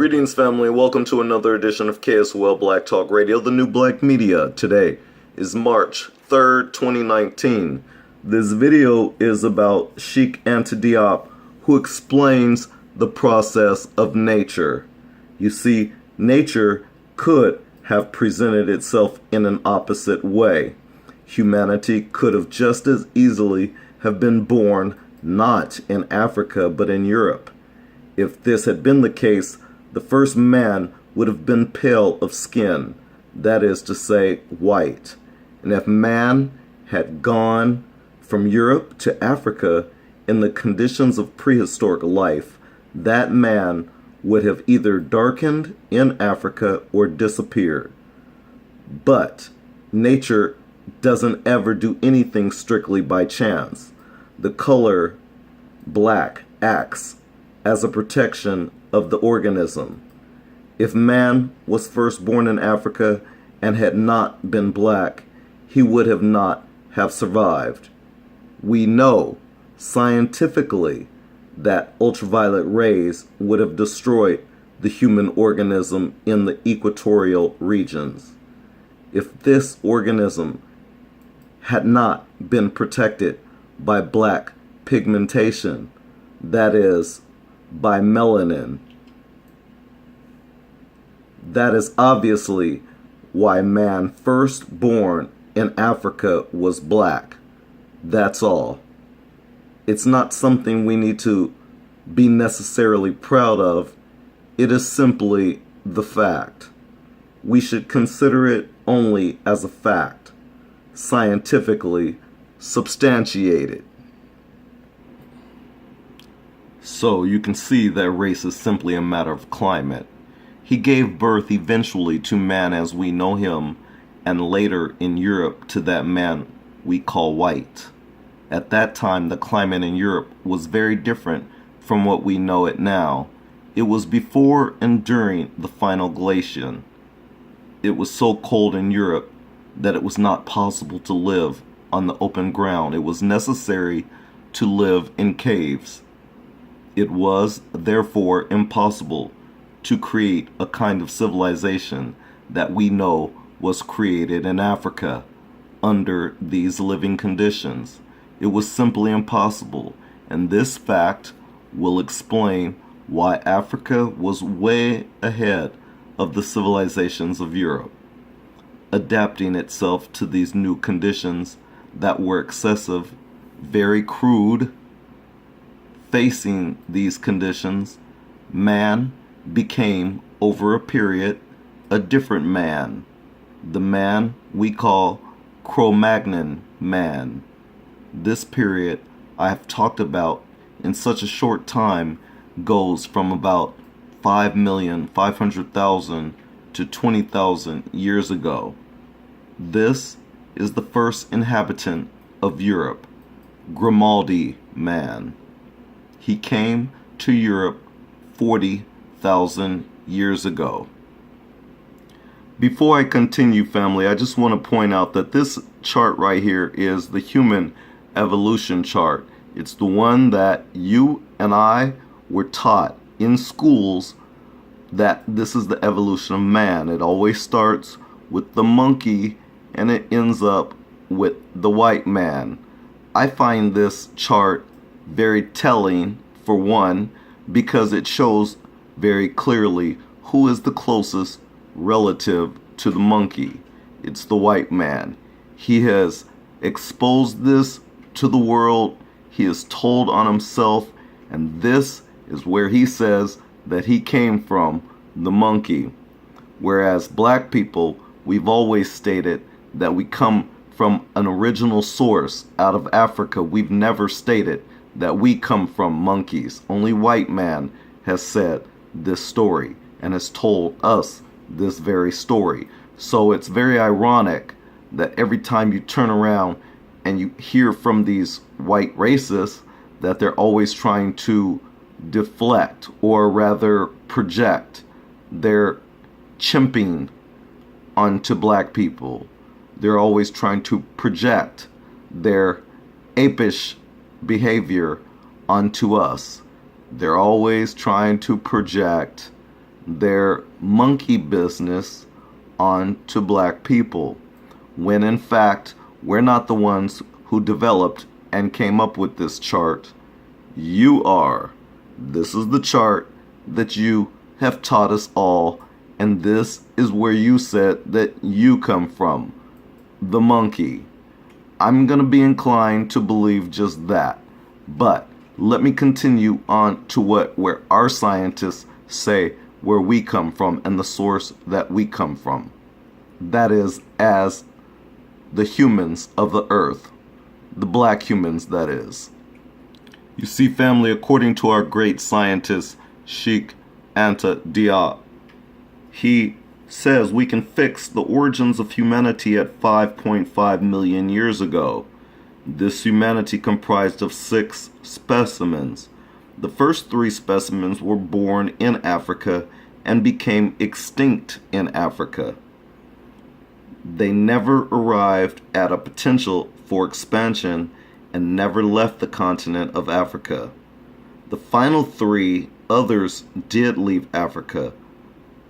Greetings, family. Welcome to another edition of KSOL Black Talk Radio, the new black media. Today is March 3rd, 2019. This video is about Cheikh Anta Diop, who explains the process of nature. You see, nature could have presented itself in an opposite way. Humanity could have just as easily have been born not in Africa but in Europe. If this had been the case, the first man would have been pale of skin, that is to say, white. And if man had gone from Europe to Africa in the conditions of prehistoric life, that man would have either darkened in Africa or disappeared. But nature doesn't ever do anything strictly by chance. The color black acts as a protection of the organism. If man was first born in Africa and had not been black, he would have not have survived. We know scientifically that ultraviolet rays would have destroyed the human organism in the equatorial regions. If this organism had not been protected by black pigmentation, that is, by melanin, that is obviously why man first born in Africa was black. That's all. It's not something we need to be necessarily proud of. It is simply the fact. We should consider it only as a fact, scientifically substantiated. So you can see that race is simply a matter of climate. He gave birth eventually to man as we know him, and later in Europe to that man we call white. At that time, the climate in Europe was very different from what we know it now. It was before and during the final glaciation. It was so cold in Europe that it was not possible to live on the open ground. It was necessary to live in caves. It was, therefore, impossible to create a kind of civilization that we know was created in Africa under these living conditions. It was simply impossible, and this fact will explain why Africa was way ahead of the civilizations of Europe, adapting itself to these new conditions that were excessive, very crude. Facing these conditions, man became, over a period, a different man. The man we call Cro-Magnon man. This period I have talked about in such a short time goes from about 5,500,000 to 20,000 years ago. This is the first inhabitant of Europe, Grimaldi man. He came to Europe 40,000 years ago. Before I continue, family, I just want to point out that this chart right here is the human evolution chart. It's the one that you and I were taught in schools, that this is the evolution of man. It always starts with the monkey and it ends up with the white man. I find this chart very telling, for one, because it shows very clearly who is the closest relative to the monkey. It's the white man. He has exposed this to the world. He has told on himself, and this is where he says that he came from, the monkey. Whereas black people, we've always stated that we come from an original source out of Africa. We've never stated that we come from monkeys. Only white man has said this story and has told us this very story. So it's very ironic that every time you turn around and you hear from these white racists that they're always trying to deflect, or rather project, their chimping onto black people. They're always trying to project their apish behavior onto us. They're always trying to project their monkey business onto black people, when in fact we're not the ones who developed and came up with this chart. You are. This is the chart that you have taught us all, and this is where you said that you come from, the monkey. I'm going to be inclined to believe just that, but let me continue on to where our scientists say where we come from and the source that we come from. That is, as the humans of the earth, the black humans, that is. You see, family, according to our great scientist, Cheikh Anta Diop, he says we can fix the origins of humanity at 5.5 million years ago. This humanity comprised of 6 specimens. The first 3 specimens were born in Africa and became extinct in Africa. They never arrived at a potential for expansion and never left the continent of Africa. The final 3 others did leave Africa.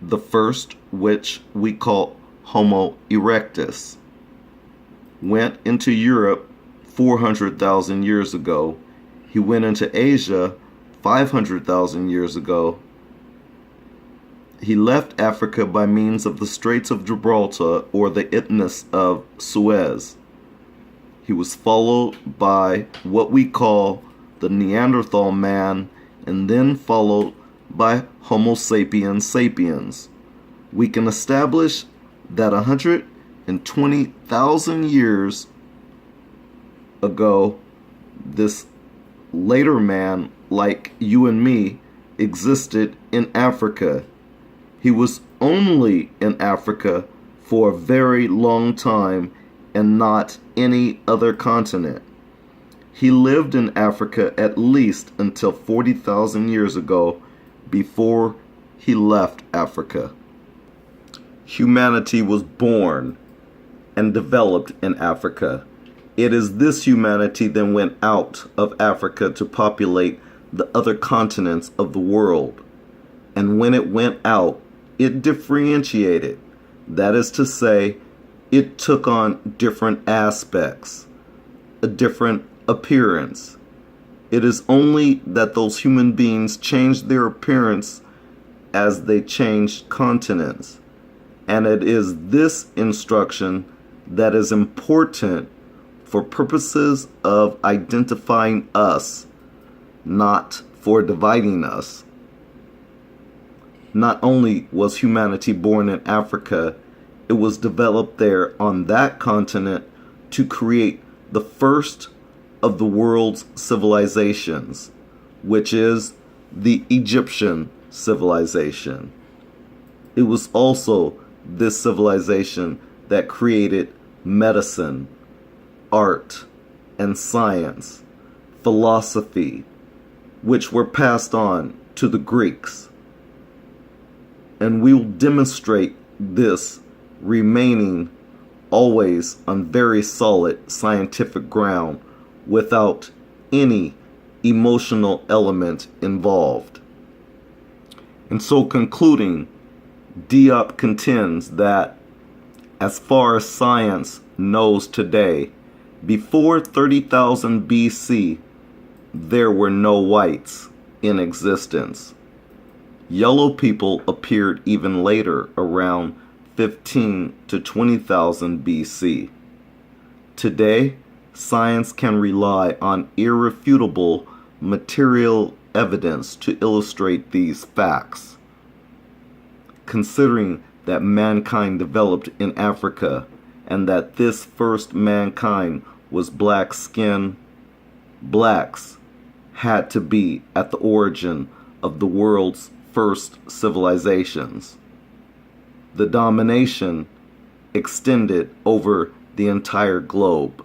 The first, which we call Homo erectus, went into Europe 400,000 years ago. He went into Asia 500,000 years ago. He left Africa by means of the Straits of Gibraltar or the Isthmus of Suez. He was followed by what we call the Neanderthal man, and then followed by Homo sapiens sapiens. We can establish that 120,000 years ago, this later man, like you and me, existed in Africa. He was only in Africa for a very long time and not any other continent. He lived in Africa at least until 40,000 years ago before he left Africa. Humanity was born and developed in Africa. It is this humanity that went out of Africa to populate the other continents of the world. And when it went out, it differentiated. That is to say, it took on different aspects, a different appearance. It is only that those human beings changed their appearance as they changed continents. And it is this instruction that is important for purposes of identifying us, not for dividing us. Not only was humanity born in Africa, it was developed there on that continent to create the first of the world's civilizations, which is the Egyptian civilization. It was also this civilization that created medicine, art, and science, philosophy, which were passed on to the Greeks. And we will demonstrate this remaining always on very solid scientific ground without any emotional element involved. And so concluding, Diop contends that as far as science knows today, before 30,000 BC, there were no whites in existence. Yellow people appeared even later, around 15 to 20,000 BC. Today, science can rely on irrefutable material evidence to illustrate these facts. Considering that mankind developed in Africa and that this first mankind was black skin, blacks had to be at the origin of the world's first civilizations. The domination extended over the entire globe.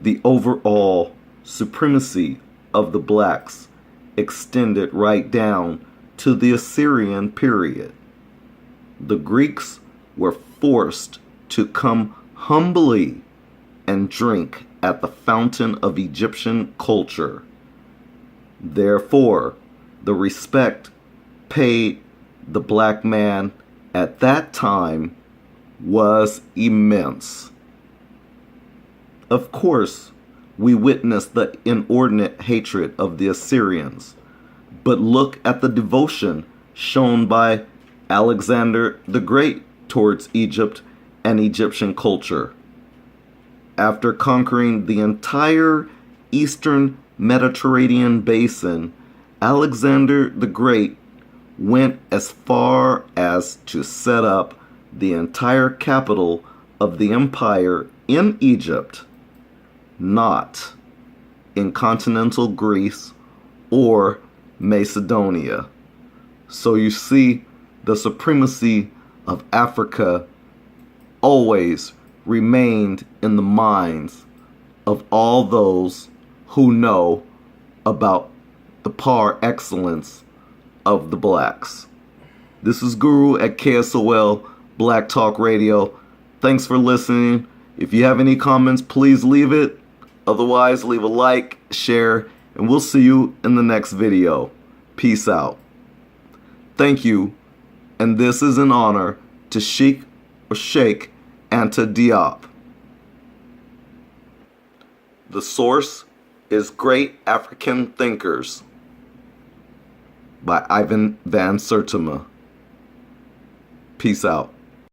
The overall supremacy of the blacks extended right down to the Assyrian period. The Greeks were forced to come humbly and drink at the fountain of Egyptian culture. Therefore, the respect paid the black man at that time was immense. Of course, we witnessed the inordinate hatred of the Assyrians, but look at the devotion shown by Alexander the Great towards Egypt and Egyptian culture. After conquering the entire eastern Mediterranean basin, Alexander the Great went as far as to set up the entire capital of the empire in Egypt, not in continental Greece or Macedonia. So you see, the supremacy of Africa always remained in the minds of all those who know about the par excellence of the blacks. This is Guru at KSOL Black Talk Radio. Thanks for listening. If you have any comments, please leave it. Otherwise, leave a like, share, and we'll see you in the next video. Peace out. Thank you, and this is in honor to Cheikh Anta Diop. The source is Great African Thinkers by Ivan van Sertima. Peace out.